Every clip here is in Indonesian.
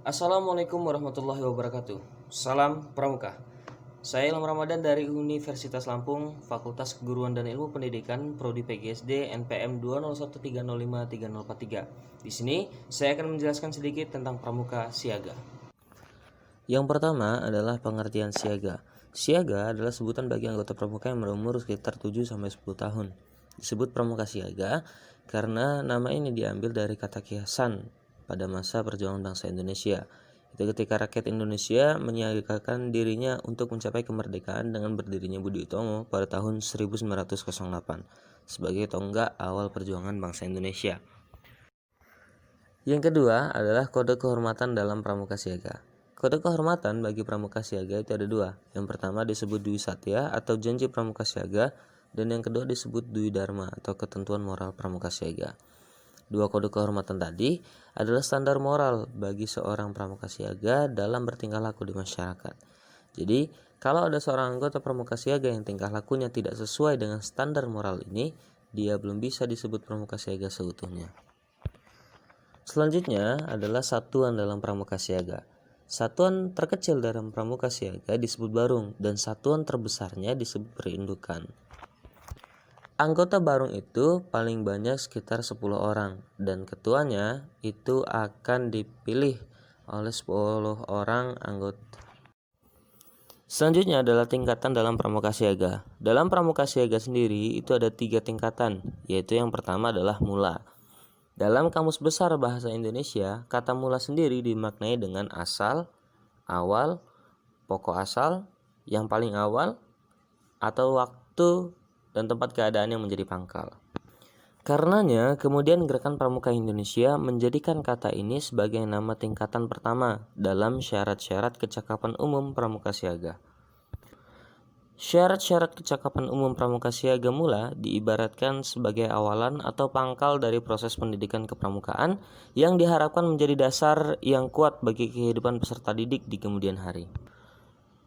Assalamualaikum warahmatullahi wabarakatuh. Salam Pramuka. Saya Ilham Ramadan dari Universitas Lampung, Fakultas Keguruan dan Ilmu Pendidikan, Prodi PGSD NPM 20130530443. Di sini saya akan menjelaskan sedikit tentang Pramuka Siaga. Yang pertama adalah pengertian siaga. Siaga adalah sebutan bagi anggota pramuka yang berumur sekitar 7-10 tahun. Disebut pramuka siaga karena nama ini diambil dari kata kiasan pada masa perjuangan bangsa Indonesia. Itu ketika rakyat Indonesia menyiagakan dirinya untuk mencapai kemerdekaan dengan berdirinya Budi Utomo pada tahun 1908 sebagai tonggak awal perjuangan bangsa Indonesia. Yang kedua adalah kode kehormatan dalam pramuka siaga. Kode kehormatan bagi pramuka siaga itu ada dua. Yang pertama disebut Dwi Satya atau janji pramuka siaga, dan yang kedua disebut Dwi Dharma atau ketentuan moral pramuka siaga. Dua kode kehormatan tadi adalah standar moral bagi seorang pramuka siaga dalam bertingkah laku di masyarakat. Jadi, kalau ada seorang anggota pramuka siaga yang tingkah lakunya tidak sesuai dengan standar moral ini, dia belum bisa disebut pramuka siaga seutuhnya. Selanjutnya adalah satuan dalam pramuka siaga. Satuan terkecil dalam pramuka siaga disebut barung dan satuan terbesarnya disebut perindukan. Anggota barung itu paling banyak sekitar 10 orang dan ketuanya itu akan dipilih oleh 10 orang anggota. Selanjutnya adalah tingkatan dalam pramuka siaga. Dalam pramuka siaga sendiri itu ada 3 tingkatan, yaitu yang pertama adalah mula. Dalam Kamus Besar Bahasa Indonesia, kata mula sendiri dimaknai dengan asal, awal, pokok asal, yang paling awal, atau waktu dan tempat keadaan yang menjadi pangkal. Karenanya, kemudian Gerakan Pramuka Indonesia menjadikan kata ini sebagai nama tingkatan pertama dalam syarat-syarat kecakapan umum pramuka siaga. Syarat-syarat kecakapan umum pramuka siaga mula diibaratkan sebagai awalan atau pangkal dari proses pendidikan kepramukaan yang diharapkan menjadi dasar yang kuat bagi kehidupan peserta didik di kemudian hari.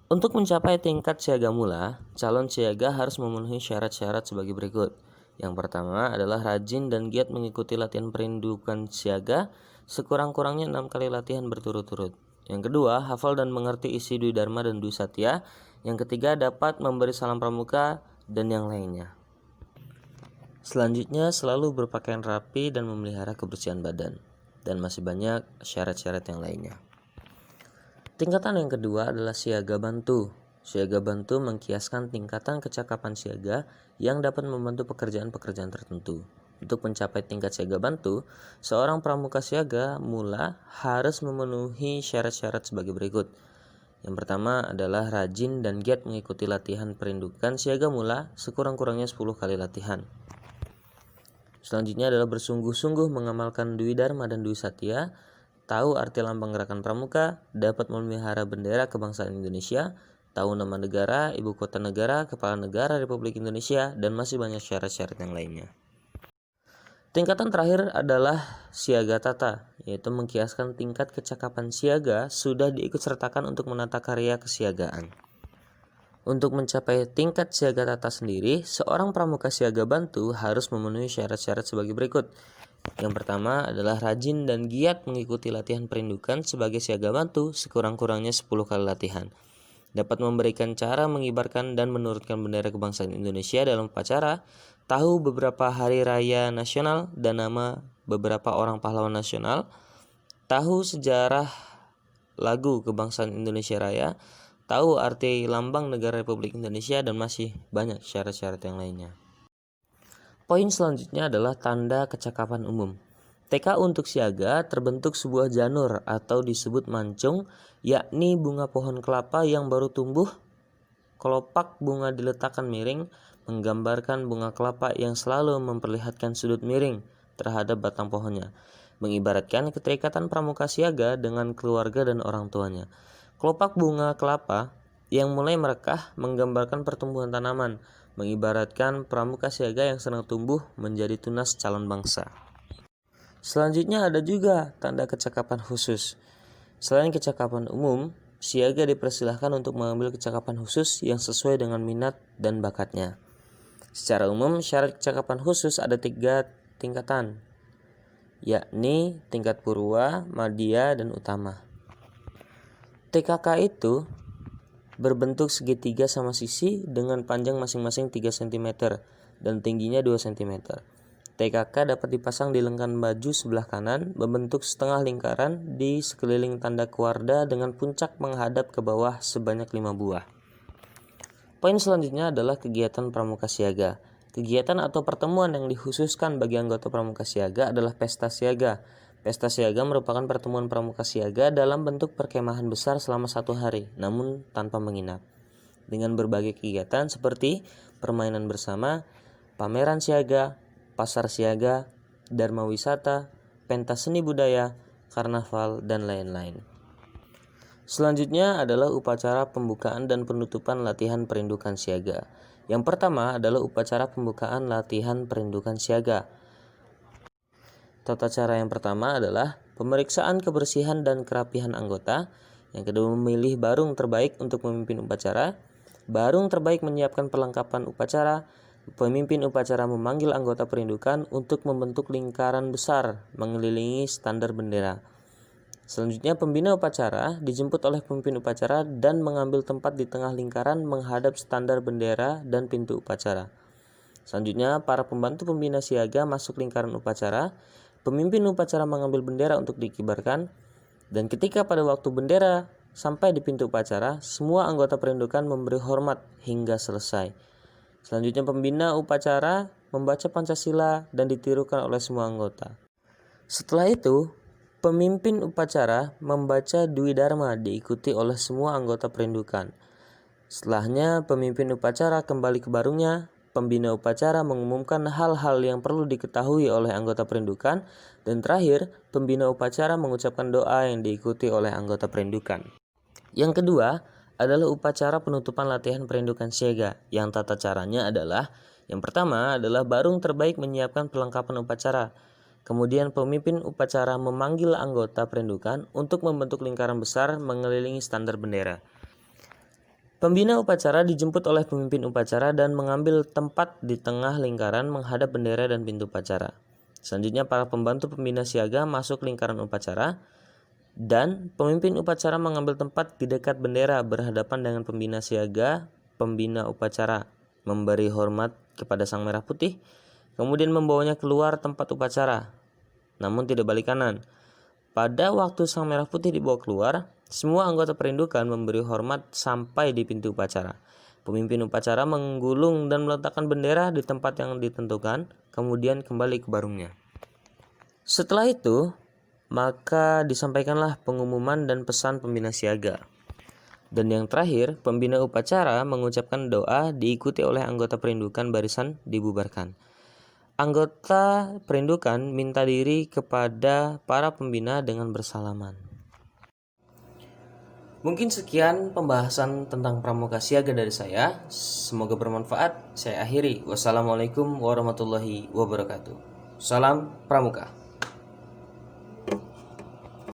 Untuk mencapai tingkat siaga mula, calon siaga harus memenuhi syarat-syarat sebagai berikut. Yang pertama adalah rajin dan giat mengikuti latihan perindukan siaga sekurang-kurangnya 6 kali latihan berturut-turut. Yang kedua, hafal dan mengerti isi Dwi Dharma dan Dwi Satya. Yang ketiga, dapat memberi salam pramuka dan yang lainnya. Selanjutnya, selalu berpakaian rapi dan memelihara kebersihan badan. Dan masih banyak syarat-syarat yang lainnya. Tingkatan yang kedua adalah siaga bantu. Siaga bantu mengkiaskan tingkatan kecakapan siaga yang dapat membantu pekerjaan-pekerjaan tertentu. Untuk mencapai tingkat siaga bantu, seorang pramuka siaga mula harus memenuhi syarat-syarat sebagai berikut. Yang pertama adalah rajin dan giat mengikuti latihan perindukan siaga mula sekurang-kurangnya 10 kali latihan. Selanjutnya adalah bersungguh-sungguh mengamalkan Dwi Dharma dan Dwi Satya, tahu arti lambang gerakan pramuka, dapat memelihara bendera kebangsaan Indonesia, tahu nama negara, ibu kota negara, kepala negara Republik Indonesia, dan masih banyak syarat-syarat yang lainnya. Tingkatan terakhir adalah siaga tata, yaitu mengkiaskan tingkat kecakapan siaga sudah diikutsertakan untuk menata karya kesiagaan. Untuk mencapai tingkat siaga tata sendiri, seorang pramuka siaga bantu harus memenuhi syarat-syarat sebagai berikut. Yang pertama adalah rajin dan giat mengikuti latihan perindukan sebagai siaga bantu sekurang-kurangnya 10 kali latihan. Dapat memberikan cara mengibarkan dan menurunkan bendera kebangsaan Indonesia dalam upacara, tahu beberapa hari raya nasional dan nama beberapa orang pahlawan nasional, tahu sejarah lagu kebangsaan Indonesia Raya, tahu arti lambang negara Republik Indonesia, dan masih banyak syarat-syarat yang lainnya. Poin selanjutnya adalah tanda kecakapan umum. TK untuk siaga terbentuk sebuah janur atau disebut mancung, yakni bunga pohon kelapa yang baru tumbuh. Kelopak bunga diletakkan miring, menggambarkan bunga kelapa yang selalu memperlihatkan sudut miring terhadap batang pohonnya, mengibaratkan keterikatan pramuka siaga dengan keluarga dan orang tuanya. Kelopak bunga kelapa yang mulai merekah menggambarkan pertumbuhan tanaman, mengibaratkan pramuka siaga yang sedang tumbuh menjadi tunas calon bangsa. Selanjutnya ada juga tanda kecakapan khusus. Selain kecakapan umum, siaga dipersilahkan untuk mengambil kecakapan khusus yang sesuai dengan minat dan bakatnya. Secara umum, syarat kecakapan khusus ada 3 tingkatan, yakni tingkat purwa, madya, dan utama. TKK itu berbentuk segitiga sama sisi dengan panjang masing-masing 3 cm dan tingginya 2 cm. TKK dapat dipasang di lengan baju sebelah kanan, membentuk setengah lingkaran di sekeliling tanda keluarga dengan puncak menghadap ke bawah sebanyak 5 buah. Poin selanjutnya adalah kegiatan pramuka siaga. Kegiatan atau pertemuan yang dikhususkan bagi anggota pramuka siaga adalah pesta siaga. Pesta siaga merupakan pertemuan pramuka siaga dalam bentuk perkemahan besar selama 1 hari, namun tanpa menginap. Dengan berbagai kegiatan seperti permainan bersama, pameran siaga, pasar siaga, dharma wisata, pentas seni budaya, karnaval, dan lain-lain. Selanjutnya adalah upacara pembukaan dan penutupan latihan perindukan siaga. Yang pertama adalah upacara pembukaan latihan perindukan siaga. Tata cara yang pertama adalah pemeriksaan kebersihan dan kerapihan anggota. Yang kedua, memilih barung terbaik untuk memimpin upacara. Barung terbaik menyiapkan perlengkapan upacara. Pemimpin upacara memanggil anggota perindukan untuk membentuk lingkaran besar mengelilingi standar bendera. Selanjutnya, pembina upacara dijemput oleh pemimpin upacara dan mengambil tempat di tengah lingkaran menghadap standar bendera dan pintu upacara. Selanjutnya, para pembantu pembina siaga masuk lingkaran upacara. Pemimpin upacara mengambil bendera untuk dikibarkan, dan ketika pada waktu bendera sampai di pintu upacara, semua anggota perindukan memberi hormat hingga selesai. Selanjutnya, pembina upacara membaca Pancasila dan ditirukan oleh semua anggota. Setelah itu, pemimpin upacara membaca Dwi Dharma diikuti oleh semua anggota perindukan. Setelahnya, pemimpin upacara kembali ke barungnya. Pembina upacara mengumumkan hal-hal yang perlu diketahui oleh anggota perindukan, dan terakhir, pembina upacara mengucapkan doa yang diikuti oleh anggota perindukan. Yang kedua adalah upacara penutupan latihan perindukan siaga, yang tata caranya adalah: yang pertama adalah barung terbaik menyiapkan perlengkapan upacara. Kemudian pemimpin upacara memanggil anggota perindukan untuk membentuk lingkaran besar mengelilingi standar bendera. Pembina upacara dijemput oleh pemimpin upacara dan mengambil tempat di tengah lingkaran menghadap bendera dan pintu upacara. Selanjutnya, para pembantu pembina siaga masuk lingkaran upacara dan pemimpin upacara mengambil tempat di dekat bendera berhadapan dengan pembina siaga. Pembina upacara memberi hormat kepada Sang Merah Putih, kemudian membawanya keluar tempat upacara, namun tidak balik kanan. Pada waktu Sang Merah Putih dibawa keluar, semua anggota perindukan memberi hormat sampai di pintu upacara. Pemimpin upacara menggulung dan meletakkan bendera di tempat yang ditentukan, kemudian kembali ke barungnya. Setelah itu, maka disampaikanlah pengumuman dan pesan pembina siaga. Dan yang terakhir, pembina upacara mengucapkan doa diikuti oleh anggota perindukan, barisan dibubarkan. Anggota perindukan minta diri kepada para pembina dengan bersalaman. Mungkin sekian pembahasan tentang pramuka siaga dari saya. Semoga bermanfaat. Saya akhiri. Wassalamualaikum warahmatullahi wabarakatuh. Salam pramuka.